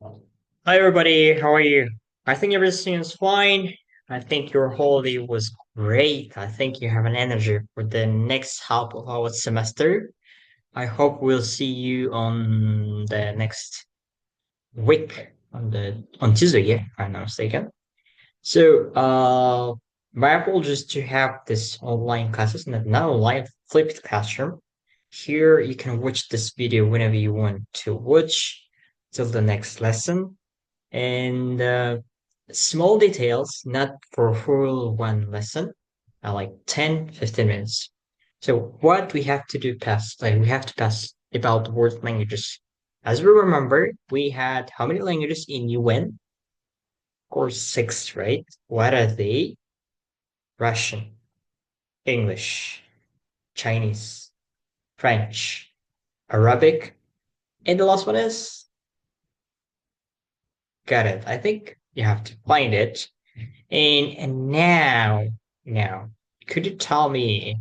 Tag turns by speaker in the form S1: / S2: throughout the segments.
S1: Hi everybody, how are you? I think everything is fine. I think your holiday was great. I think you have an energy for the next half of our semester. I hope we'll see you on the next week on Tuesday, yeah, if I'm not mistaken. So my apologies to have this online classes, not online, flipped classroom. Here you can watch this video whenever you want to watch till the next lesson and small details, not for full one lesson, like 10, 15 minutes. So what we have to do past, like we have to pass about word languages. As we remember, we had how many languages in UN? Of course, six, right? What are they? Russian, English, Chinese, French, Arabic, and the last one is got it. I think you have to find it. And now, could you tell me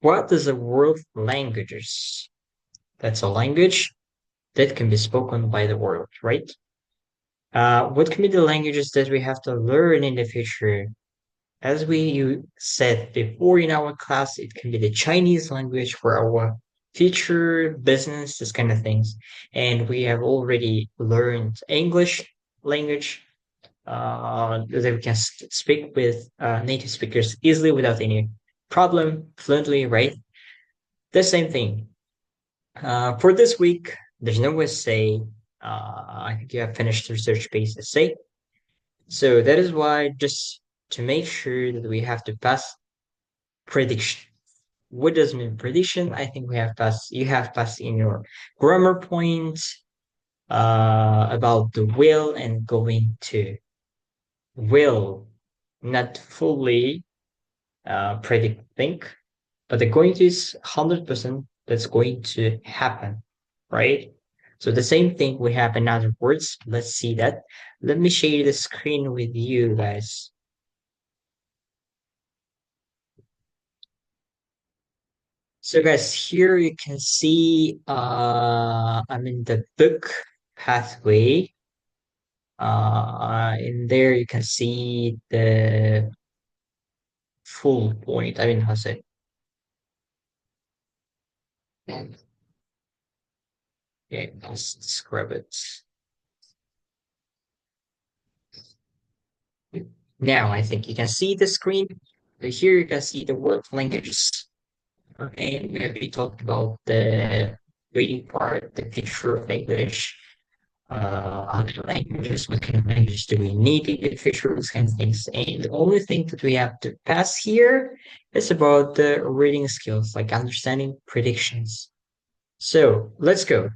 S1: what is a world languages? That's a language that can be spoken by the world, right? What can be the languages that we have to learn in the future? As you said before in our class, it can be the Chinese language for our future business, this kind of things. And we have already learned English language that we can speak with native speakers easily without any problem, fluently, right? The same thing. For this week, there's no essay. I think you have finished research-based essay. So that is why just to make sure that we have to pass prediction. What does mean prediction? I think you have passed in your grammar points about the will and going to will, not fully predict think, but the going to is 100% that's going to happen, right? So the same thing we have in other words. Let's see that. Let me share the screen with you guys. So guys, here you can see I'm in the book pathway. In there you can see the full point. I mean, how to say? Yeah, let's describe it. Now I think you can see the screen. So here you can see the word languages. And we already talked about the reading part, the picture of English, other languages, what kind of language do we need in the future, those kind of things. And the only thing that we have to pass here is about the reading skills, like understanding predictions. So let's go.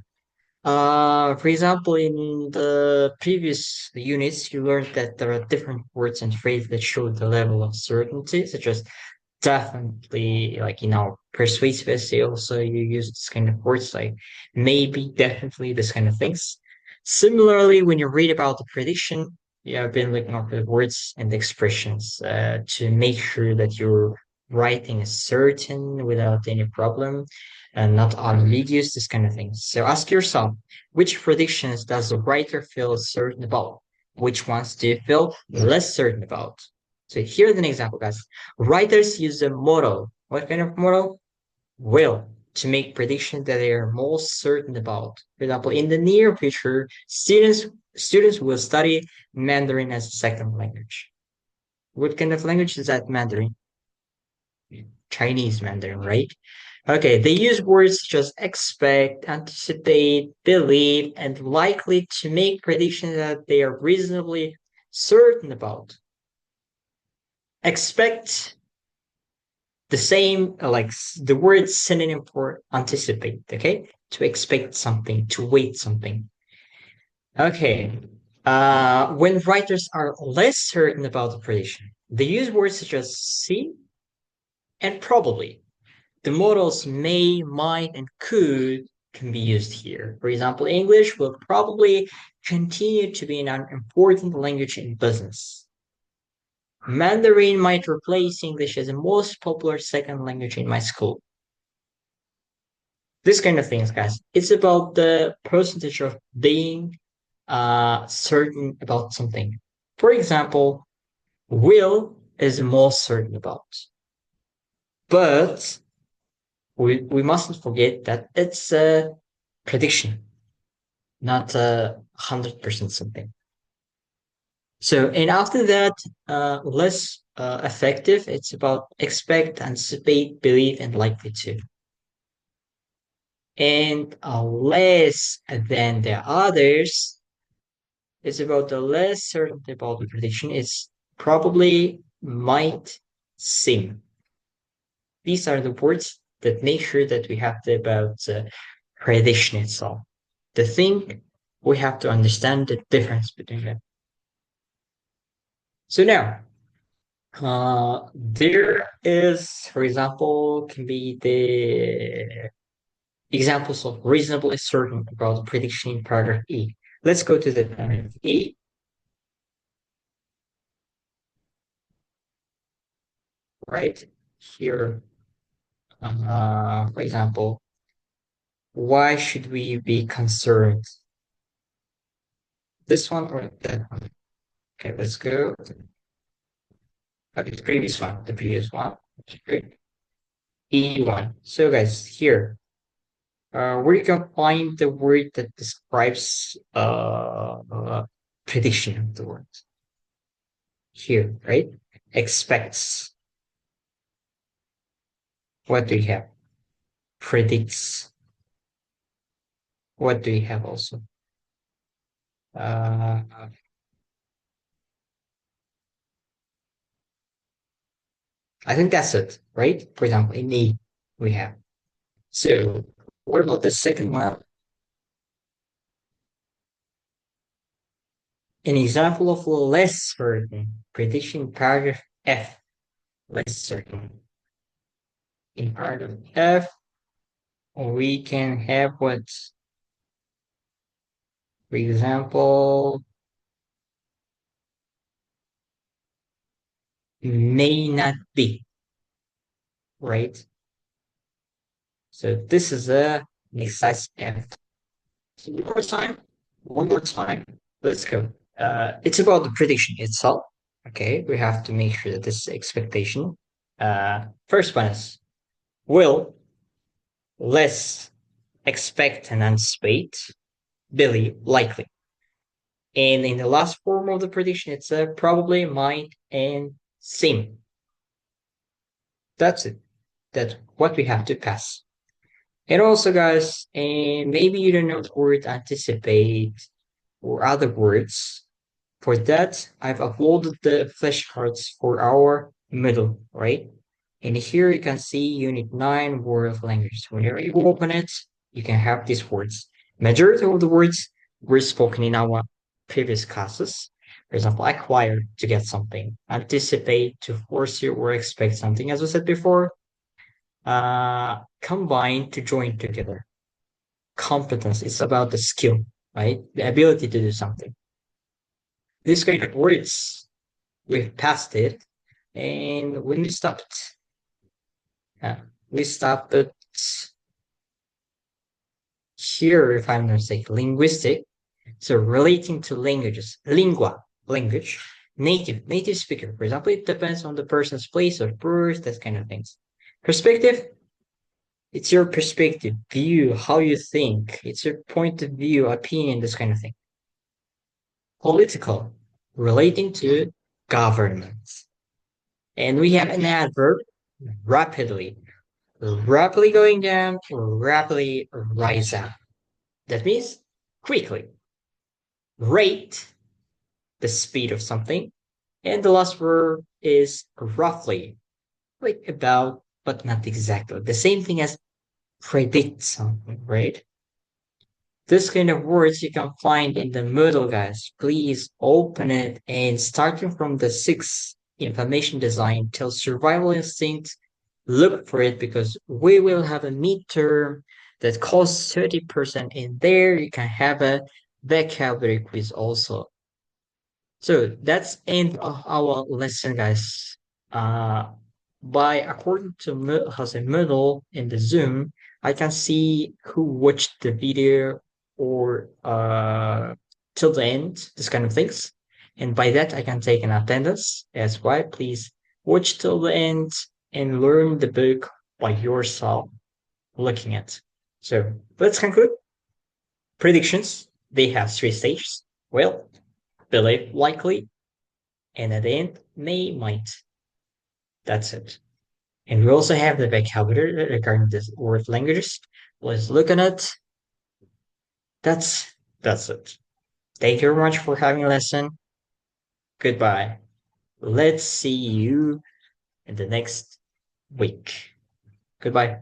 S1: For example, in the previous units, you learned that there are different words and phrases that show the level of certainty, such as definitely, like, persuasive essay. Also, you use this kind of words like maybe, definitely, this kind of things. Similarly, when you read about the prediction, you have been looking up the words and the expressions to make sure that your writing is certain without any problem and not ambiguous, this kind of thing. So ask yourself, which predictions does the writer feel certain about? Which ones do you feel less certain about? So here's an example, guys. Writers use a model. What kind of model? Will to make predictions that they are most certain about. For example, in the near future, students will study Mandarin as a second language. What kind of language is that Mandarin? Chinese Mandarin, right? Okay, they use words such as expect, anticipate, believe, and likely to make predictions that they are reasonably certain about. Expect the same, the word synonym for anticipate, okay? To expect something, to wait something. Okay. When writers are less certain about the prediction, they use words such as see and probably. The modals may, might, and could can be used here. For example, English will probably continue to be an important language in business. Mandarin might replace English as the most popular second language in my school. This kind of things, guys. It's about the percentage of being certain about something. For example, Will is most certain about, but we mustn't forget that it's a prediction, not a 100% something. So, and after that, less effective, it's about expect, anticipate, believe, and likely to. And less than the others, it's about the less certainty about the prediction. It's probably, might, seem. These are the words that make sure that we have the about prediction itself. The thing we have to understand the difference between them. So now, there is, for example, can be the examples of reasonably certain about the prediction in paragraph E. Let's go to the paragraph E. Right here, for example, why should we be concerned? This one or that one? Okay, let's go. Okay, the previous one. Great. E1. So guys, here, we can find the word that describes prediction of the word. Here, right? Expects. What do you have? Predicts. What do you have also? Uh, I think that's it, right? For example, in E, we have. So, what about the second one? An example of less certain prediction paragraph F. Less certain. In paragraph F, we can have what, for example, may not be, right? So this is a exercise F. So one more time. One more time. Let's go. It's about the prediction itself. Okay, we have to make sure that this expectation. First one is will less expect and anticipate, Billy likely. And in the last form of the prediction, it's probably, might, and seem. That's it. That's what we have to pass. And also, guys, and maybe you don't know the word anticipate or other words. For that, I've uploaded the flashcards for our middle, right? And here you can see Unit 9 Word of Language. Whenever you open it, you can have these words. Majority of the words were spoken in our previous classes. For example, acquire to get something, anticipate to foresee or expect something, as I said before, combine to join together. Competence is about the skill, right? The ability to do something. These kind of words, we've passed it, and when we stopped, we stopped at here, if I'm not mistaken, linguistic. So relating to languages, lingua, language, native speaker. For example, it depends on the person's place of birth, that kind of things. Perspective, it's your perspective, view, how you think. It's your point of view, opinion, this kind of thing. Political, relating to governments. And we have an adverb, rapidly. Rapidly going down, rapidly rise up. That means quickly. Rate, the speed of something. And the last word is roughly, like about, but not exactly. The same thing as predict something, right? This kind of words you can find in the middle, guys. Please open it and starting from the sixth information design till survival instinct, look for it because we will have a midterm that costs 30% in there. You can have a vocabulary quiz also. So that's end of our lesson, guys. Uh, by according to Jose Middle in the Zoom, I can see who watched the video or till the end, this kind of things. And by that, I can take an attendance as well. Please watch till the end and learn the book by yourself looking at. So let's conclude. Predictions, they have three stages. Well, believe likely, and at the end, may might. That's it. And we also have the vocabulary regarding this word languages. Let's look at it. That's that's it. Thank you very much for having a lesson. Goodbye. Let's see you in the next week. Goodbye.